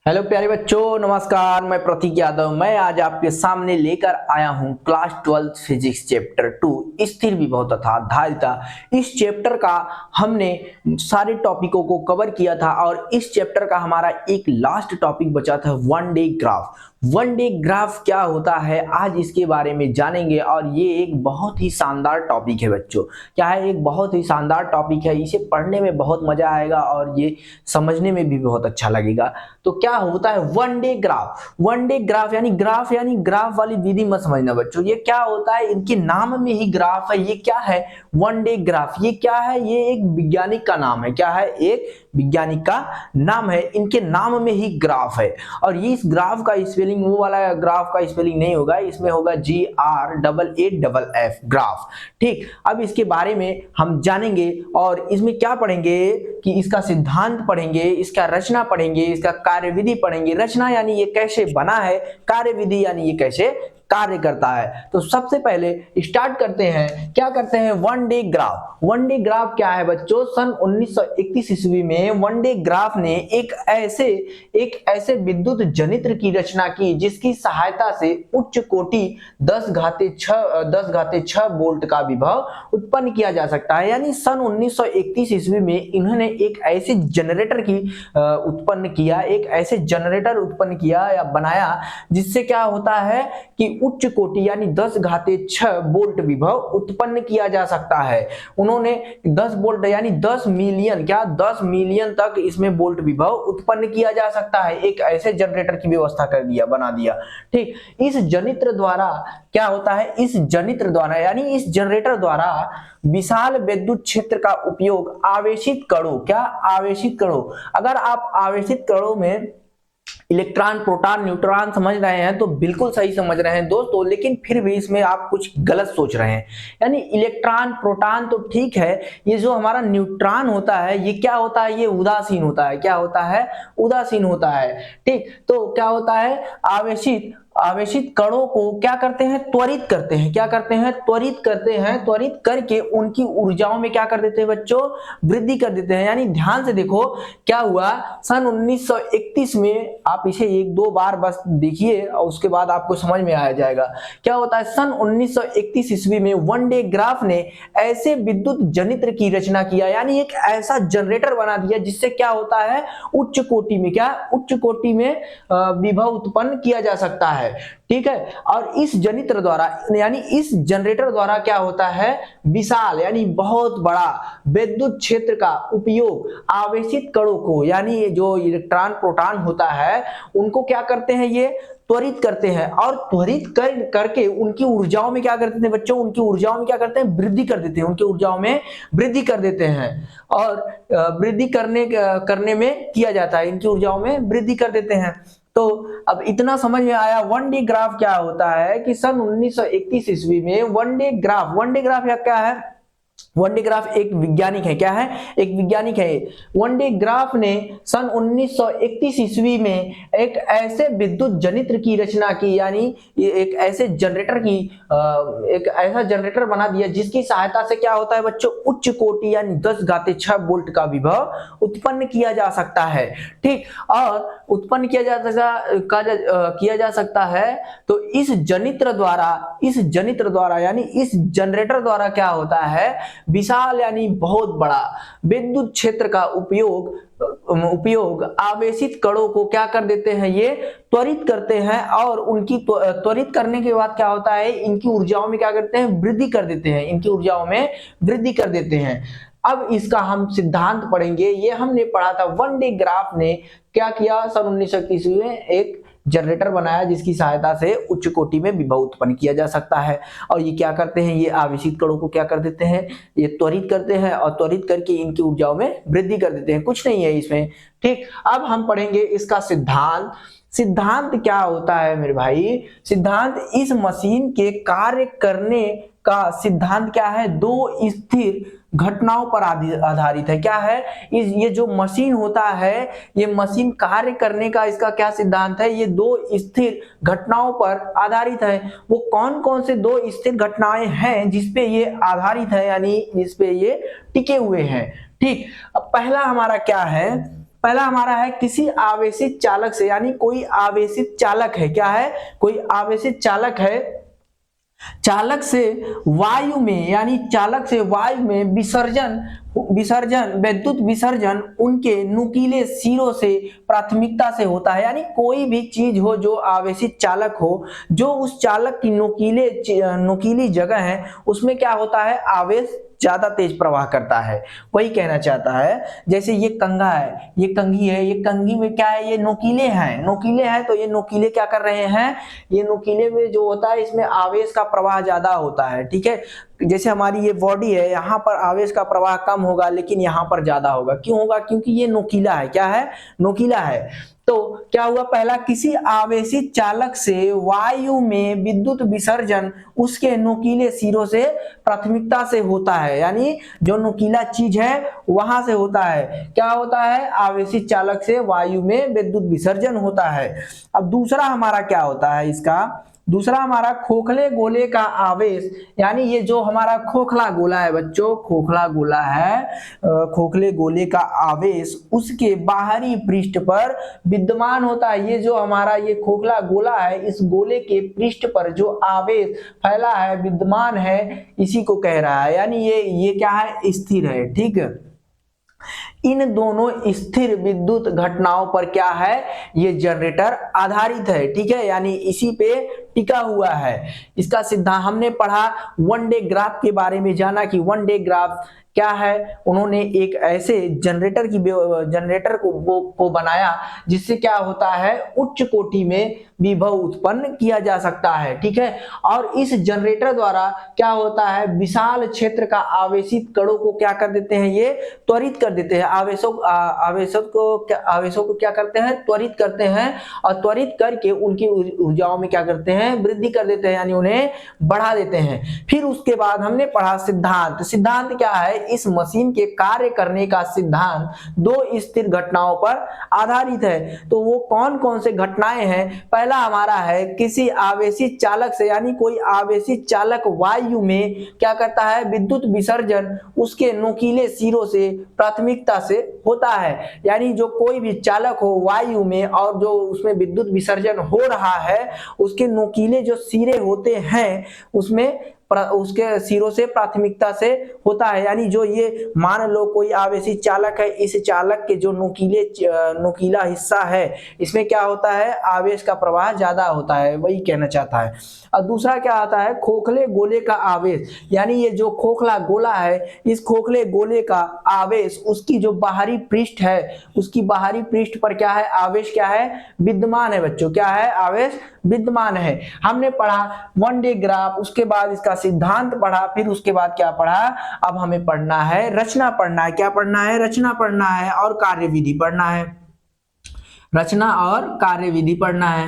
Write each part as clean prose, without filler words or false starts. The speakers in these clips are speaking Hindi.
हेलो प्यारे बच्चों, नमस्कार। मैं प्रतीक यादव। मैं आज आपके सामने लेकर आया हूं क्लास 12 फिजिक्स चैप्टर 2 स्थिर विभव तथा धारिता। इस चैप्टर का हमने सारे टॉपिकों को कवर किया था और इस चैप्टर का हमारा एक लास्ट टॉपिक बचा था one day graph. One day graph क्या होता है, आज इसके बारे में जानेंगे। और ये एक बहुत ही शानदार टॉपिक है बच्चों। क्या है? एक बहुत ही शानदार टॉपिक है। इसे पढ़ने में बहुत मजा आएगा और ये समझने में भी बहुत अच्छा लगेगा। तो क्या होता है one day graph? One day graph यानी ग्राफ वाली विधि मत समझना बच्चों। ये क्या होता है, इनके नाम में ही ग्राफ है। ये क्या है वन डे ग्राफ? ये क्या है? ये एक वैज्ञानिक का नाम है। क्या है? एक वैज्ञानिक का नाम है। इनके नाम में ही ग्राफ है। और ये इस ग्राफ का स्पेलिंग वो वाला ग्राफ का स्पेलिंग नहीं होगा, इसमें होगा GRAAFF ग्राफ। ठीक, अब इसके बारे में हम जानेंगे और इसमें क्या पढ़ेंगे कि इसका सिद्धांत पढ़ेंगे, इसका रचना पढ़ेंगे, इसका कार्यविधि पढ़ेंगे। रचना यानी ये कैसे बना है, कार्यविधि यानी ये कैसे कार्य करता है। तो सबसे पहले स्टार्ट करते हैं, क्या करते हैं one day graph. One day graph क्या है बच्चों? सन 1931 ईस्वी में वन डे ग्राफ ने एक ऐसे विद्युत जनित्र की रचना की जिसकी सहायता से उच्च कोटि 10 घाते 6 वोल्ट का विभव उत्पन्न किया जा सकता है। यानी सन 1931 ईस्वी में इन्होंने एक ऐसे जनरेटर की उत्पन्न किया, एक ऐसे जनरेटर उत्पन्न किया या बनाया जिससे क्या होता है कि उच्च कोटि यानी 10 घाते 6 वोल्ट विभव उत्पन्न किया जा सकता है। उन्होंने 10 वोल्ट यानी 10 मिलियन, क्या 10 मिलियन तक इसमें वोल्ट विभव उत्पन्न किया जा सकता है। एक ऐसे जनरेटर की व्यवस्था कर दिया, बना दिया। ठीक, इस जनित्र द्वारा क्या होता है, इस जनित्र द्वारा यानी इस जनरेटर द्वारा विशाल विद्युत क्षेत्र का उपयोग आवेशित कणों, क्या आवेशित कणों, अगर आप आवेशित कणों में इलेक्ट्रॉन, प्रोटॉन, न्यूट्रॉन समझ रहे हैं तो बिल्कुल सही समझ रहे हैं दोस्तों, लेकिन फिर भी इसमें आप कुछ गलत सोच रहे हैं। यानी इलेक्ट्रॉन, प्रोटॉन तो ठीक है, ये जो हमारा न्यूट्रॉन होता है ये क्या होता है, ये उदासीन होता है। क्या होता है? उदासीन होता है। ठीक, तो क्या होता है, आवेशित कणों को क्या करते हैं, त्वरित करते हैं। क्या करते हैं? त्वरित करते हैं। त्वरित करके उनकी ऊर्जाओं में क्या कर देते हैं बच्चों, वृद्धि कर देते हैं। यानी ध्यान से देखो क्या हुआ, सन 1931 में आप इसे एक दो बार बस देखिए और उसके बाद आपको समझ में आ जाएगा क्या होता है। सन 1931 ईस्वी में वन डे ग्राफ ने ऐसे विद्युत जनित्र की रचना किया, यानी एक ऐसा जनरेटर बना दिया जिससे क्या होता है, उच्च कोटि में, क्या उच्च कोटि में विभव उत्पन्न किया जा सकता है। ठीक है, और इस जनित्र द्वारा यानी इस जनरेटर द्वारा क्या होता है, विशाल यानी बहुत बड़ा विद्युत क्षेत्र का उपयोग आवेशित कणों को, यानी जो इलेक्ट्रॉन, प्रोटॉन होता है उनको क्या करते हैं, ये त्वरित करते हैं। और त्वरित करके उनकी ऊर्जाओं में क्या करते हैं बच्चों, उनकी ऊर्जाओं में क्या करते हैं, वृद्धि कर देते हैं। उनकी ऊर्जाओं में वृद्धि कर देते हैं और वृद्धि करने में किया जाता है, इनकी ऊर्जाओं में वृद्धि कर देते हैं। तो अब इतना समझ में आया वन डे ग्राफ क्या होता है कि सन 1931 ईस्वी में वन डे ग्राफ या क्या है, वन डे ग्राफ एक वैज्ञानिक है। क्या है? एक वैज्ञानिक है। वन डे ग्राफ ने सन 1931 ईस्वी में एक ऐसे विद्युत जनित्र की रचना की, यानी एक ऐसे जनरेटर की एक ऐसा जनरेटर बना दिया जिसकी सहायता से क्या होता है बच्चों, उच्च कोटि यानी 10 घाते 6 वोल्ट का विभव उत्पन्न किया जा सकता है। ठीक, और उत्पन्न किया जा सकता है। तो इस जनित्र द्वारा यानी इस जनरेटर द्वारा क्या होता है, विशाल यानी बहुत बड़ा विद्युत क्षेत्र का उपयोग आवेशित कणों को क्या कर देते हैं, ये त्वरित करते हैं। और उनकी त्वरित करने के बाद क्या होता है, इनकी ऊर्जाओं में क्या करते हैं, वृद्धि कर देते हैं। इनकी ऊर्जाओं में वृद्धि कर देते हैं। अब इसका हम सिद्धांत पढ़ेंगे। ये हमने पढ़ा था वन डे ग्राफ ने क्या किया, सन 1931 में एक जनरेटर बनाया जिसकी सहायता से उच्च कोटि में विभव उत्पन्न किया जा सकता है। और ये क्या करते हैं, ये आवेशित कणों को क्या कर देते हैं, ये त्वरित करते हैं और त्वरित करके इनकी ऊर्जाओं में वृद्धि कर देते हैं। कुछ नहीं है इसमें। ठीक, अब हम पढ़ेंगे इसका सिद्धांत क्या होता है मेरे भाई। सिद्धांत इस मशीन के कार्य करने का सिद्धांत क्या है, दो स्थिर घटनाओं पर आधारित है। क्या है, ये जो मशीन होता है, ये मशीन कार्य करने का इसका क्या सिद्धांत है, ये दो स्थिर घटनाओं पर आधारित है। वो कौन कौन से दो स्थिर घटनाएं हैं जिसपे ये आधारित है, यानी जिसपे ये टिके हुए हैं। ठीक, अब पहला हमारा क्या है, पहला हमारा है किसी आवेशित चालक से, यानी कोई आवेशित चालक है, क्या है, कोई आवेशित चालक है, चालक से वायु में, यानी चालक से वायु में विसर्जन विद्युत विसर्जन उनके नुकीले सिरों से प्राथमिकता से होता है। यानी कोई भी चीज हो जो आवेशित चालक हो, जो उस चालक की नुकीली जगह है, उसमें क्या होता है, आवेश ज्यादा तेज प्रवाह करता है, वही कहना चाहता है। जैसे ये कंघा है, ये कंघी है, ये कंघी में क्या है, ये नोकीले हैं, तो ये नोकीले क्या कर रहे हैं, ये नोकीले में जो होता है इसमें आवेश का प्रवाह ज्यादा होता है, ठीक है। जैसे हमारी ये बॉडी है, यहाँ पर आवेश का प्रवाह कम होगा लेकिन यहाँ पर ज्यादा होगा, क्यों होगा, क्योंकि ये नोकीला है, क्या है, नोकीला है। तो क्या हुआ, पहला किसी आवेशित चालक से वायु में विद्युत विसर्जन उसके नुकीले सिरों से प्राथमिकता से होता है, यानी जो नुकीला चीज है वहां से होता है, क्या होता है, आवेशित चालक से वायु में विद्युत विसर्जन होता है। अब दूसरा हमारा क्या होता है, इसका दूसरा हमारा खोखले गोले का आवेश, यानी ये जो हमारा खोखला गोला है बच्चों, खोखला गोला है, खोखले गोले का आवेश उसके बाहरी पृष्ठ पर विद्यमान होता है। ये जो हमारा ये खोखला गोला है, इस गोले के पृष्ठ पर जो आवेश फैला है, विद्यमान है, इसी को कह रहा है, यानी ये क्या है, स्थिर है, ठीक है। इन दोनों स्थिर विद्युत घटनाओं पर क्या है, ये जनरेटर आधारित है, ठीक है, यानी इसी पे टिका हुआ है। इसका सिद्धांत हमने पढ़ा, वन डे ग्राफ के बारे में जाना कि वन डे ग्राफ क्या है। उन्होंने एक ऐसे जनरेटर को बनाया जिससे क्या होता है, उच्च कोटि में विभव उत्पन्न किया जा सकता है, ठीक है। और इस जनरेटर द्वारा क्या होता है, विशाल क्षेत्र का आवेशित कणों को क्या कर देते हैं, ये त्वरित कर देते हैं, आवेशों को क्या करते हैं, त्वरित करते हैं, और त्वरित करके उनकी ऊर्जाओं में क्या करते हैं, वृद्धि कर देते हैं, यानी उन्हें बढ़ा देते हैं। फिर उसके बाद हमने पढ़ा सिद्धांत क्या है, इस मशीन के कार्य करने का सिद्धांत दो स्थिर घटनाओं पर आधारित है। तो वो कौन कौन से घटनाएं हैं, पहला हमारा है किसी आवेशित चालक से, यानी कोई आवेशित चालक वायु में क्या करता है, विद्युत विसर्जन उसके नुकीले सिरों से प्राथमिकता से होता है। यानी जो कोई भी चालक हो वायु में और जो उसमें विद्युत विसर्जन हो रहा है, उसके नुकीले जो सिरे होते हैं उसमें उसके सिरों से प्राथमिकता से होता है। यानी जो ये मान लो कोई आवेशित चालक है, इस चालक के जो नुकीला हिस्सा है इसमें क्या होता है, आवेश का प्रवाह ज्यादा होता है, वही कहना चाहता है। और दूसरा क्या आता है, खोखले गोले का आवेश, यानी ये जो खोखला गोला है, इस खोखले गोले का आवेश उसकी जो बाहरी पृष्ठ है, उसकी बाहरी पृष्ठ पर क्या है, आवेश क्या है, विद्यमान है बच्चों, क्या है, आवेश विद्यमान है। हमने पढ़ा वन डे ग्राफ, उसके बाद इसका सिद्धांत पढ़ा, फिर उसके बाद क्या पढ़ा, अब हमें पढ़ना है रचना पढ़ना है, क्या पढ़ना है, रचना पढ़ना है और कार्यविधि पढ़ना है, रचना और कार्यविधि पढ़ना है,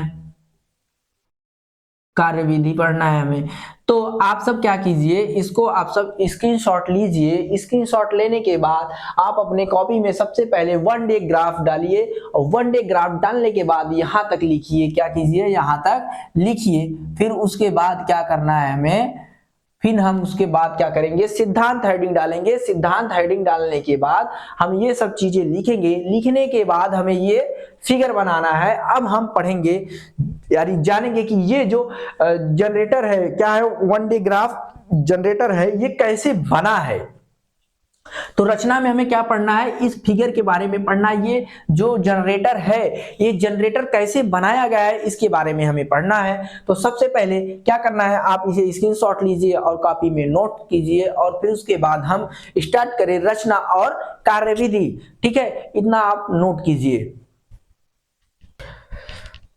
कार्यविधि पढ़ना है हमें। तो आप सब क्या कीजिए, इसको आप सब स्क्रीनशॉट लीजिए। स्क्रीनशॉट लेने के बाद आप अपने कॉपी में सबसे पहले वन डे ग्राफ डालिए, और वन डे ग्राफ डालने के बाद यहाँ तक लिखिए, क्या कीजिए, यहाँ तक लिखिए। फिर उसके बाद क्या करना है हमें, फिर हम उसके बाद क्या करेंगे, सिद्धांत हेडिंग डालेंगे। सिद्धांत हेडिंग डालने के बाद हम ये सब चीजें लिखेंगे। लिखने के बाद हमें ये फिगर बनाना है। अब हम पढ़ेंगे, यानी जानेंगे कि ये जो जनरेटर है, क्या है, वन डे ग्राफ जनरेटर है, ये कैसे बना है। तो रचना में हमें क्या पढ़ना है, इस फिगर के बारे में पढ़ना है। ये जो जनरेटर है, ये जनरेटर कैसे बनाया गया है, इसके बारे में हमें पढ़ना है। तो सबसे पहले क्या करना है, आप इसे स्क्रीनशॉट लीजिए और कॉपी में नोट कीजिए, और फिर उसके बाद हम स्टार्ट करें रचना और कार्यविधि, ठीक है, इतना आप नोट कीजिए।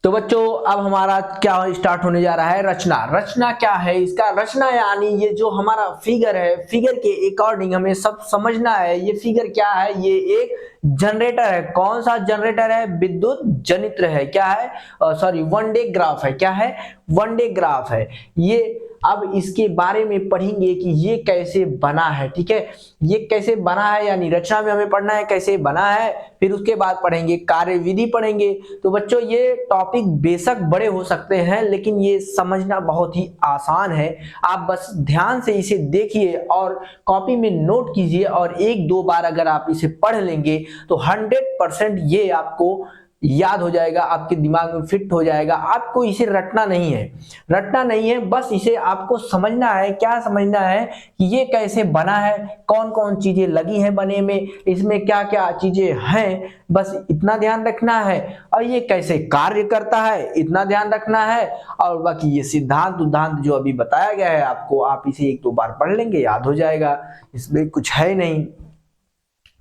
तो बच्चों अब हमारा क्या स्टार्ट होने जा रहा है, रचना। रचना क्या है इसका, रचना यानी ये जो हमारा फिगर है, फिगर के अकॉर्डिंग हमें सब समझना है। ये फिगर क्या है, ये एक जनरेटर है। कौन सा जनरेटर है, विद्युत जनित्र है, क्या है, सॉरी वन डे ग्राफ है, क्या है, वन डे ग्राफ है। ये अब इसके बारे में पढ़ेंगे कि ये कैसे बना है, ठीक है, ये कैसे बना है, यानी रचना में हमें पढ़ना है कैसे बना है, फिर उसके बाद पढ़ेंगे कार्यविधि पढ़ेंगे। तो बच्चों ये टॉपिक बेशक बड़े हो सकते हैं लेकिन ये समझना बहुत ही आसान है। आप बस ध्यान से इसे देखिए और कॉपी में नोट कीजिए और एक दो बार अगर आप इसे पढ़ लेंगे तो 100% ये आपको याद हो जाएगा, आपके दिमाग में फिट हो जाएगा। आपको इसे रटना नहीं है, रटना नहीं है, बस इसे आपको समझना है। क्या समझना है कि ये कैसे बना है, कौन कौन चीजें लगी हैं बने में, इसमें क्या क्या चीजें हैं, बस इतना ध्यान रखना है। और ये कैसे कार्य करता है इतना ध्यान रखना है। और बाकी ये सिद्धांत उद्धांत जो अभी बताया गया है आपको, आप इसे एक दो बार पढ़ लेंगे याद हो जाएगा, इसमें कुछ है नहीं।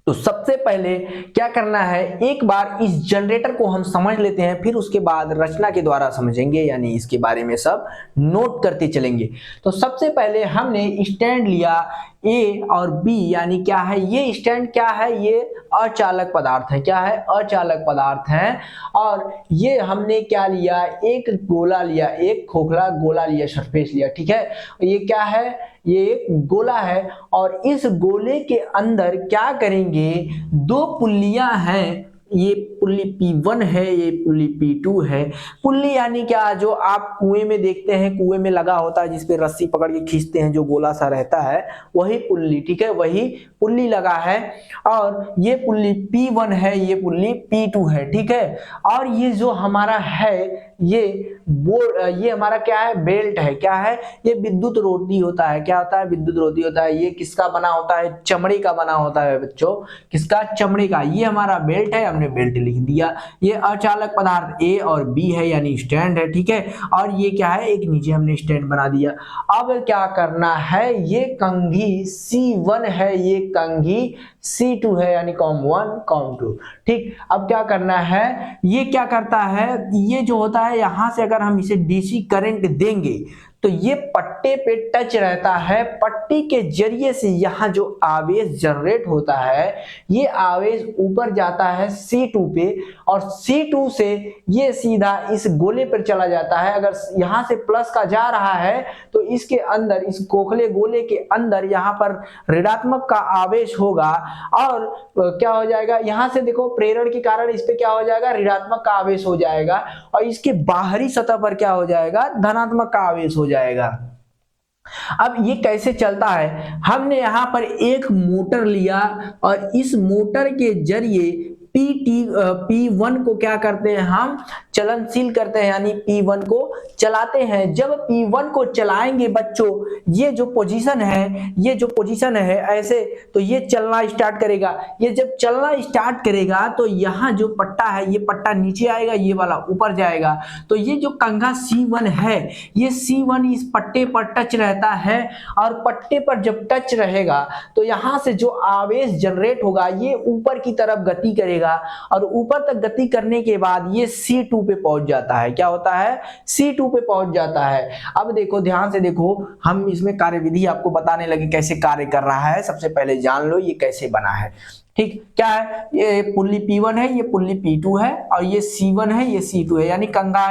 तो सबसे पहले क्या करना है, एक बार इस जनरेटर को हम समझ लेते हैं, फिर उसके बाद रचना के द्वारा समझेंगे, यानी इसके बारे में सब नोट करते चलेंगे। तो सबसे पहले हमने स्टैंड लिया ए और बी, यानी क्या है ये स्टैंड, क्या है ये अचालक पदार्थ है, क्या है अचालक पदार्थ है। और ये हमने क्या लिया, एक गोला लिया, एक खोखला गोला लिया, सरफेस लिया, ठीक है। ये क्या है, ये एक गोला है और इस गोले के अंदर क्या करेंगे, दो पुल्लियां हैं, ये पुल्ली P1 है, ये पुल्ली P2 है। पुल्ली यानी क्या, जो आप कुएं में देखते हैं, कुएं में लगा होता है जिसपे रस्सी पकड़ के खींचते हैं, जो गोला सा रहता है वही पुल्ली, ठीक है, वही पुल्ली लगा है। और ये पुल्ली P1 है, ये पुल्ली P2 है, ठीक है। और ये जो हमारा है ये ये हमारा क्या है, बेल्ट है, क्या है ये विद्युत रोधी होता है, क्या होता है विद्युत रोधी होता है। ये किसका बना होता है, चमड़े का बना होता है बच्चों, किसका, चमड़े का। ये हमारा बेल्ट है, हमने बेल्ट लिख दिया। ये अचालक पदार्थ ए और बी है, यानी स्टैंड है, ठीक है। और ये क्या है, एक नीचे हमने स्टैंड बना दिया। अब क्या करना है, ये कंघी C1 है, ये कंघी C2 है, यानी COM1 COM2, ठीक। अब क्या करना है, ये क्या करता है, ये जो होता है यहां से अगर हम इसे डीसी करंट देंगे तो ये पट्टे पे टच रहता है, पट्टी के जरिए से यहाँ जो आवेश जनरेट होता है ये आवेश ऊपर जाता है C2 पे, और C2 से ये सीधा इस गोले पर चला जाता है। अगर यहाँ से प्लस का जा रहा है तो इसके अंदर, इस खोखले गोले के अंदर यहाँ पर ऋणात्मक का आवेश होगा, और क्या हो जाएगा, यहाँ से देखो प्रेरण के कारण इस पे क्या हो जाएगा, ऋणात्मक का आवेश हो जाएगा, और इसके बाहरी सतह पर क्या हो जाएगा, धनात्मक का आवेश हो जाएगा। अब ये कैसे चलता है, हमने यहां पर एक मोटर लिया और इस मोटर के जरिए P1 को क्या करते हैं, हम चलनशील करते हैं, यानी P1 को चलाते हैं। जब P1 को चलाएंगे बच्चों, ये जो पोजीशन है, ये जो पोजीशन है ऐसे, तो ये चलना स्टार्ट करेगा। ये जब चलना स्टार्ट करेगा तो यहाँ जो पट्टा है, ये पट्टा नीचे आएगा, ये वाला ऊपर जाएगा। तो ये जो कंघा C1 है, ये C1 इस पट्टे पर टच रहता है, और पट्टे पर जब टच रहेगा तो यहाँ से जो आवेश जनरेट होगा ये ऊपर की तरफ गति करेगा, और ऊपर तक गति करने के बाद ये C2 पे पहुंच जाता है। क्या होता है, C2 पे पहुंच जाता है। अब देखो ध्यान से देखो, हम इसमें कार्यविधि आपको बताने लगे कैसे कार्य कर रहा है। सबसे पहले जान लो ये कैसे बना है, ठीक। क्या है, ये पुल्ली P1 है, ये पुल्ली P2 है, और ये C1 है, ये C2 है, यानी कंघा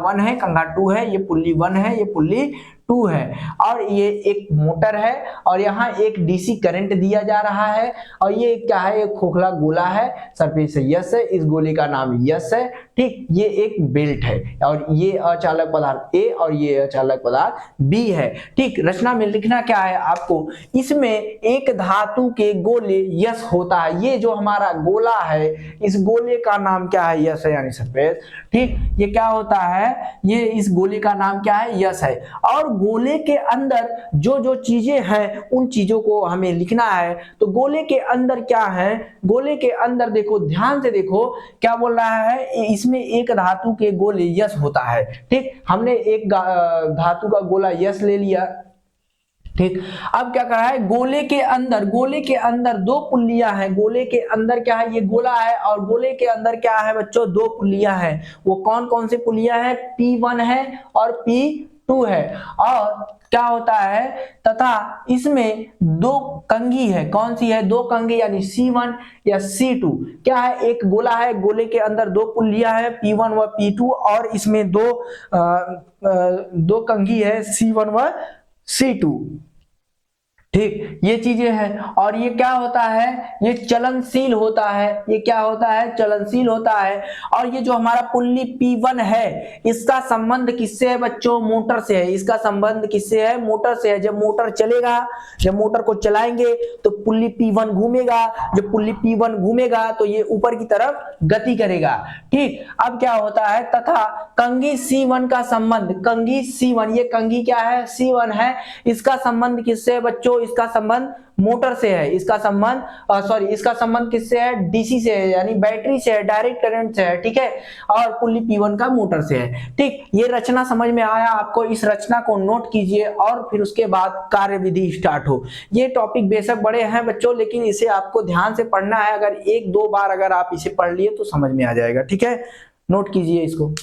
1 है, कंघा 2 है, ये पुल्ली 1 है, ये पुल्ली 2 है, और ये एक मोटर है, और यहाँ एक डीसी करंट दिया जा रहा है, और ये क्या है, एक खोखला गोला है, सरफेस यस है, इस गोले का नाम यस है, ठीक। ये एक बेल्ट है, और ये अचालक पदार्थ ए और ये अचालक पदार्थ बी है, ठीक। रचना में लिखना क्या है आपको, इसमें एक धातु के गोले यस होता है। ये जो हमारा गोला है, इस गोले का नाम क्या है, यस है, यानी सरफेस, ठीक। ये क्या होता है, ये इस गोले का नाम क्या है, यस है। और गोले के अंदर जो जो चीजें हैं उन चीजों को हमें लिखना है। तो गोले के अंदर क्या है, गोले के अंदर देखो, ध्यान से देखो क्या बोल रहा है, इसमें एक धातु के गोले यस होता है, ठीक। हमने एक धातु का गोला यस ले लिया, ठीक। अब क्या कर रहा है, गोले के अंदर दो पुल्लियां हैं, गोले के अंदर क्या है, ये गोला है, और गोले के अंदर क्या है बच्चों, दो पुल्लियां हैं। वो कौन कौन से पुल्लियां हैं, P1 है और 2 है। और क्या होता है, तथा इसमें 2 कंघी है, कौन सी है, 2 कंघी यानी C1 या C2। क्या है, एक गोला है, गोले के अंदर 2 पुल्लियां है P1 व P2, और इसमें 2 कंघी है C1 व C2। ठीक, ये चीजें हैं। और ये क्या होता है, ये चलनशील होता है, ये क्या होता है, चलनशील होता है। और ये जो हमारा पुल्ली P1 है, इसका संबंध किससे है बच्चों, मोटर से है। इसका संबंध किससे है, मोटर से है। जब मोटर चलेगा, जब मोटर को चलाएंगे तो पुल्ली P1 घूमेगा, जब पुल्ली P1 घूमेगा तो ये ऊपर की तरफ गति करेगा। ठीक, अब क्या होता है, तथा कंघी C1 का संबंध, कंघी C1, ये कंघी क्या है, C1 है, इसका संबंध किससे है बच्चों, इसका संबंध मोटर से है। इसका संबंध इसका संबंध किससे है, डीसी से है, यानी बैटरी से है, डायरेक्ट करंट से है। ठीक है, और पुल्ली P1 का मोटर से है। ठीक, ये रचना समझ में आया आपको, इस रचना को नोट कीजिए और फिर उसके बाद कार्यविधि स्टार्ट हो। ये टॉपिक बेशक बड़े हैं बच्चों, लेकिन इसे आपको ध्यान से पढ़ना है। अगर 1-2 बार अगर आप इसे पढ़ लिए तो समझ में आ जाएगा। ठीक है, नोट कीजिए इसको।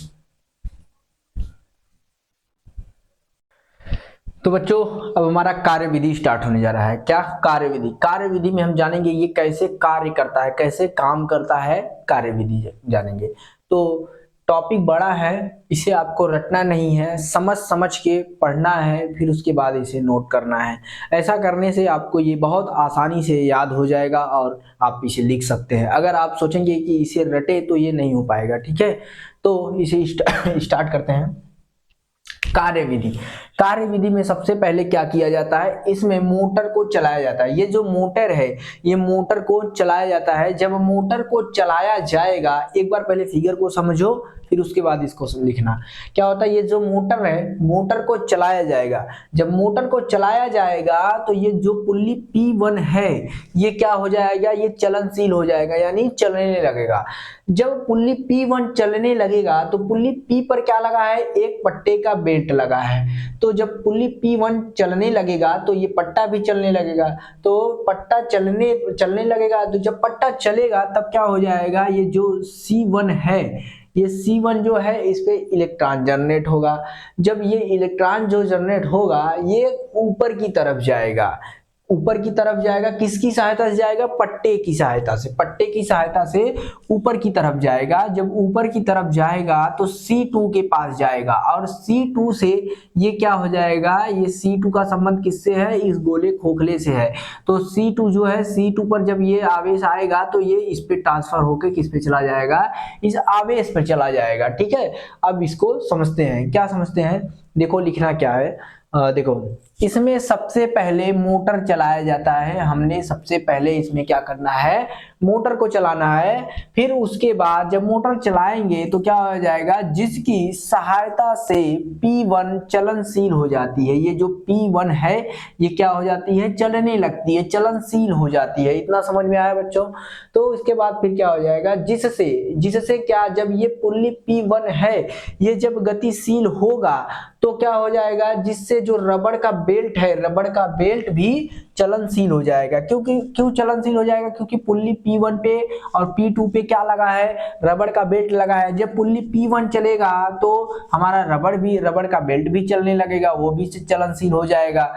तो बच्चों, अब हमारा कार्यविधि स्टार्ट होने जा रहा है। क्या, कार्यविधि। कार्यविधि में हम जानेंगे ये कैसे कार्य करता है, कैसे काम करता है, कार्यविधि जानेंगे। तो टॉपिक बड़ा है, इसे आपको रटना नहीं है, समझ समझ के पढ़ना है, फिर उसके बाद इसे नोट करना है। ऐसा करने से आपको ये बहुत आसानी से याद हो जाएगा और आप इसे लिख सकते हैं। अगर आप सोचेंगे कि इसे रटे तो ये नहीं हो पाएगा। ठीक है, तो इसे स्टार्ट करते हैं। कार्यविधि। कार्यविधि में सबसे पहले क्या किया जाता है, इसमें मोटर को चलाया जाता है। ये जो मोटर है, ये मोटर को चलाया जाता है। जब मोटर को चलाया जाएगा, एक बार पहले फिगर को समझो, फिर उसके बाद इसको लिखना। क्या होता है, ये जो मोटर है, मोटर को चलाया जाएगा। जब मोटर को चलाया जाएगा तो ये जो पुल्ली P1 है, ये क्या हो जाएगा, ये चलनशील हो जाएगा, यानी चलने लगेगा। जब पुल्ली P1 चलने लगेगा तो पुल्ली P पर क्या लगा है, एक पट्टे का बेल्ट लगा है। तो जब पुल्ली P1 चलने लगेगा तो ये पट्टा भी चलने लगेगा। तो पट्टा चलने लगेगा, तो जब पट्टा चलेगा तब क्या हो जाएगा, ये जो C1 है, ये C1 जो है, इस पे इलेक्ट्रॉन जनरेट होगा। जब ये इलेक्ट्रॉन जो जनरेट होगा, ये ऊपर की तरफ जाएगा। ऊपर की तरफ जाएगा, किसकी सहायता से जाएगा, पट्टे की सहायता से। पट्टे की सहायता से ऊपर की तरफ जाएगा। जब ऊपर की तरफ जाएगा तो C2 के पास जाएगा, और C2 से ये क्या हो जाएगा, ये C2 का संबंध किससे है, इस गोले खोखले से है। तो C2 जो है, C2 पर जब ये आवेश आएगा तो ये इस पे ट्रांसफर होकर किस पे चला जाएगा, इस आवेश पर चला जाएगा। ठीक है, अब इसको समझते हैं। क्या समझते हैं, देखो लिखना क्या है। देखो, इसमें सबसे पहले मोटर चलाया जाता है। हमने सबसे पहले इसमें क्या करना है, मोटर को चलाना है। फिर उसके बाद जब मोटर चलाएंगे तो क्या हो जाएगा, जिसकी सहायता से P1 चलनशील हो जाती है। ये जो P1 है, ये क्या हो जाती है, चलने लगती है, चलनशील हो जाती है। इतना समझ में आया बच्चों। तो इसके बाद फिर क्या हो जाएगा, जिससे क्या, जब ये पुल्ली P1 है, ये जब गतिशील होगा तो क्या हो जाएगा, जिससे जो रबड़ का बेल्ट है, रबड़ का बेल्ट भी चलनशील हो जाएगा। क्यों चलनशील हो जाएगा, क्योंकि पुल्ली P1 पे और P2 पे क्या लगा है, रबड़ का बेल्ट लगा है। जब पुल्ली P1 चलेगा तो हमारा रबड़ का बेल्ट भी चलने लगेगा, वो भी चलनशील हो जाएगा।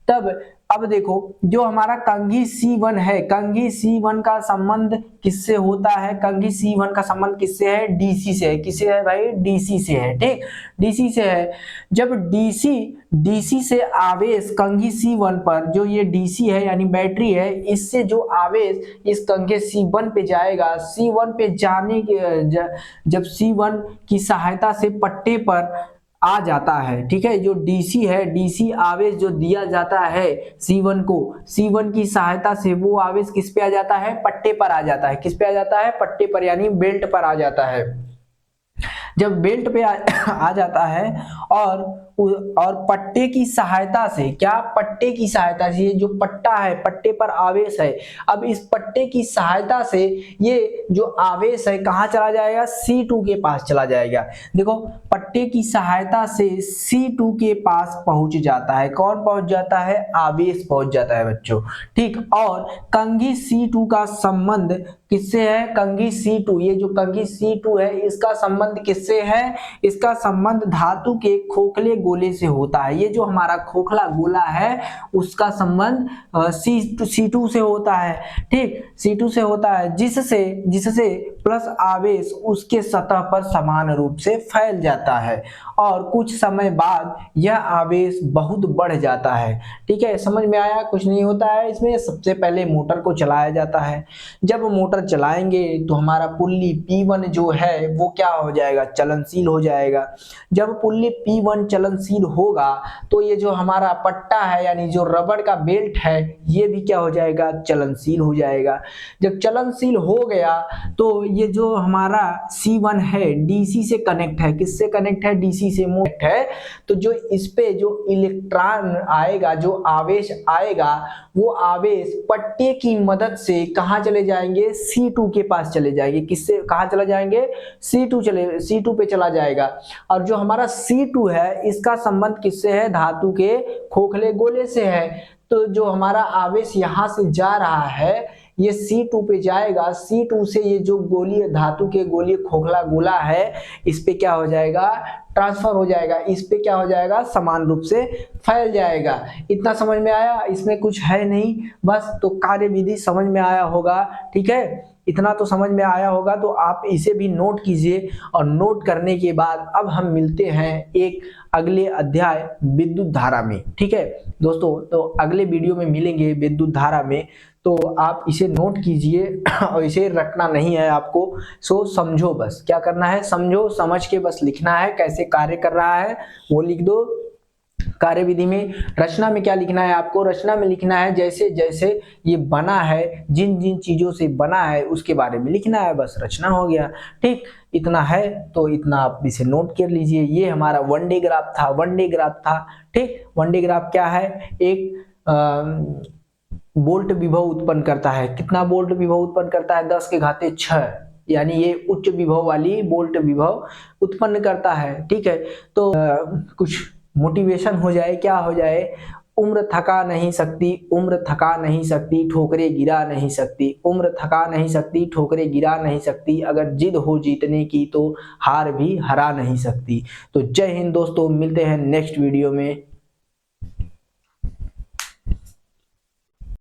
तब अब देखो, जो हमारा कंघी C1 है, कंघी C1 का संबंध किससे होता है, कंघी C1 का संबंध किससे है, DC से है। किससे है भाई, DC से है। ठीक, DC से है। जब DC से आवेश कंघी C1 पर, जो ये DC है यानी बैटरी है, इससे जो आवेश इस कंघी C1 पे जाएगा, C1 पे जाने के जब C1 की सहायता से पट्टे पर आ जाता है। ठीक है, जो DC है, DC आवेश जो दिया जाता है C1 को, C1 की सहायता से वो आवेश किस पे आ जाता है, पट्टे पर आ जाता है। किस पे आ जाता है, पट्टे पर, यानी बेल्ट पर आ जाता है। जब बेल्ट पे आ जाता है और पट्टे की सहायता से, क्या, पट्टे की सहायता से, ये जो पट्टा है, पट्टे पर आवेश है, अब इस पट्टे की सहायता से ये जो आवेश है कहाँ चला जाएगा, C2 के पास चला जाएगा। देखो, पट्टे की सहायता से C2 के पास पहुंच जाता है। कौन पहुंच जाता है, आवेश पहुंच जाता है बच्चों। ठीक, और कंघी C2 का संबंध किससे है, कंघी C2, ये जो कंघी C2 है, इसका संबंध किससे है, इसका संबंध धातु के खोखले गोले से होता है। ये जो हमारा खोखला गोला है उसका संबंध C2 से होता है, ठीक, C2 से होता है, जिससे प्लस आवेश उसके सतह पर समान रूप से फैल जाता है और कुछ समय बाद यह आवेश बहुत बढ़ जाता है। ठीक है, समझ में आया? कुछ नहीं होता है इसमें। सबसे पहले मोटर को चलाया जाता है। जब मोटर चलाएंगे तो हमारा पुल्ली P1 जो है वो क्या हो जाएगा, चलनशील हो जाएगा। जब पुल्ली P1 चलनशील होगा तो ये जो हमारा पट्टा है यानी जो रबड़ का बेल्ट है ये भी क्या हो जाएगा, चलनशील हो जाएगा। जब चलनशील हो गया तो ये जो हमारा C1 है DC से कनेक्ट है। किससे कनेक्ट है? DC से कनेक्ट है। तो जो इस पे जो इलेक्ट्रॉन आएगा, जो आवेश आएगा, वो आवेश पट्टे की मदद से कहां चले जाएंगे, C2 के पास चले जाएंगे। किससे, कहां चले जाएंगे, C2 पे चला जाएगा। और जो हमारा C2 है इसका संबंध किससे है, धातु के खोखले गोले से है। तो जो हमारा आवेश यहां से जा रहा है ये C2 पे जाएगा। C2 से ये जो गोली धातु के गोली खोखला गोला है इस पे क्या हो जाएगा, ट्रांसफर हो जाएगा। इस पे क्या हो जाएगा, समान रूप से फैल जाएगा। इतना समझ में आया? इसमें कुछ है नहीं, बस तो कार्यविधि समझ में आया होगा। ठीक है, इतना तो समझ में आया होगा, तो आप इसे भी नोट कीजिए। और नोट करने के बाद अब हम मिलते हैं एक अगले अध्याय विद्युत धारा में। ठीक है दोस्तों, तो अगले वीडियो में मिलेंगे विद्युत धारा में। तो आप इसे नोट कीजिए और इसे रटना नहीं है आपको। सो समझो, बस क्या करना है, समझो, समझ के बस लिखना है। कैसे कार्य कर रहा है वो लिख दो। कार्यविधि में रचना में क्या लिखना है आपको, रचना में लिखना है जैसे जैसे ये बना है, जिन जिन चीजों से बना है उसके बारे में लिखना है, बस रचना हो गया। ठीक, इतना है तो इतना आप इसे नोट कर लीजिए। ये हमारा वन डे ग्राफ था। ठीक, वन डे ग्राफ क्या है, एक वोल्ट विभव उत्पन्न करता है। कितना वोल्ट विभव उत्पन्न करता है, 10⁶, यानी ये उच्च विभव वाली वोल्ट विभव उत्पन्न करता है। ठीक है, तो कुछ मोटिवेशन हो जाए, क्या हो जाए, उम्र थका नहीं सकती, ठोकरे गिरा नहीं सकती। उम्र थका नहीं सकती, ठोकरे गिरा नहीं सकती, अगर जिद हो जीतने की तो हार भी हरा नहीं सकती। तो जय हिंद दोस्तों, मिलते हैं नेक्स्ट वीडियो में।